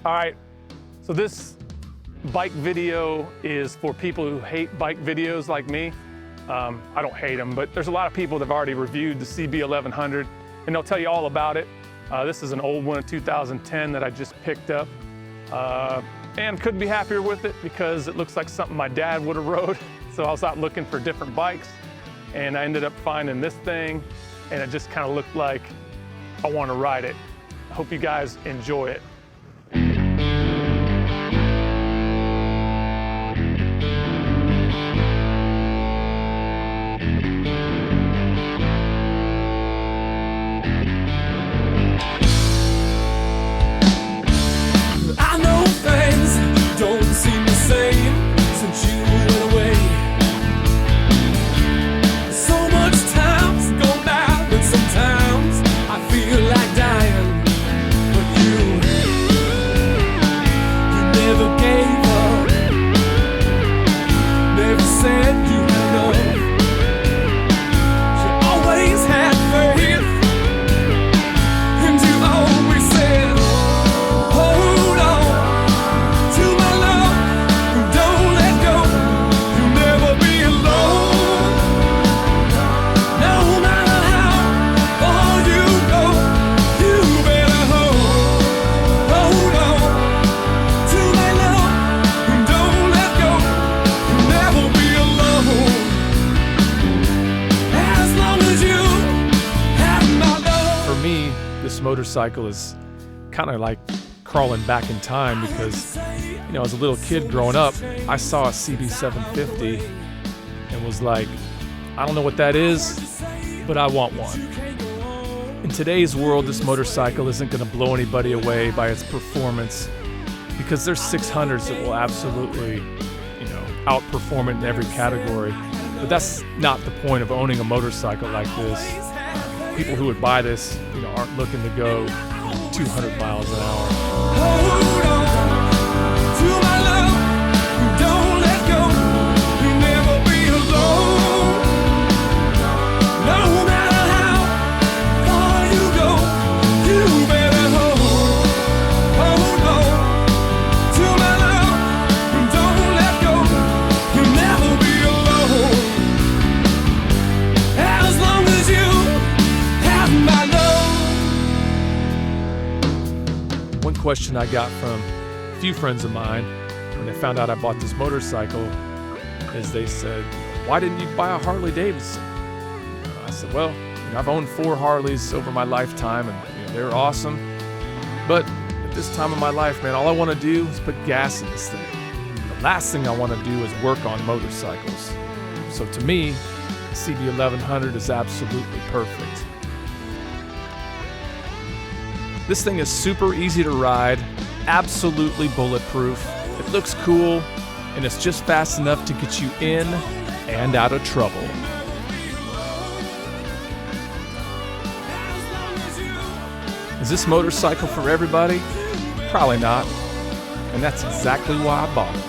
All right, so this bike video is for people who hate bike videos like me. I don't hate them, but there's a lot of people that have already reviewed the CB1100, and they'll tell you all about it. This is an old one, a 2010 that I just picked up, and couldn't be happier with it because it looks like something my dad would have rode. So I was out looking for different bikes, and I ended up finding this thing, and it just kind of looked like I want to ride it. I hope you guys enjoy it. I know things don't seem the same since you went away. So much time's gone by, but sometimes I feel like dying. But you never gave up, never said you had enough. You always had faith, and you always said, hold on to my love, and don't let go. You'll never be alone. No matter how far you go, you better hold on to my love, and don't let go. You'll never be alone. As long as you have my love. For me, this motorcycle is kind of like crawling back in time because, you know, as a little kid growing up, I saw a CB750 and was like, I don't know what that is, but I want one. In today's world, this motorcycle isn't going to blow anybody away by its performance because there's 600s that will absolutely, you know, outperform it in every category. But that's not the point of owning a motorcycle like this. People who would buy this, you know, aren't looking to go 200 miles an hour. Hold on to my love, don't let go. You'll never be alone. No matter how far you go, you better hold on to my love, don't let go. You'll never be alone. As long as you have my love. One question I got from a few friends of mine when they found out I bought this motorcycle is they said, why didn't you buy a Harley Davidson? I said, well, you know, I've owned 4 Harleys over my lifetime, and you know, they're awesome. But at this time of my life, man, all I want to do is put gas in this thing. The last thing I want to do is work on motorcycles. So to me, the CB1100 is absolutely perfect. This thing is super easy to ride, absolutely bulletproof. It looks cool, and it's just fast enough to get you in and out of trouble. Is this motorcycle for everybody? Probably not. And that's exactly why I bought it.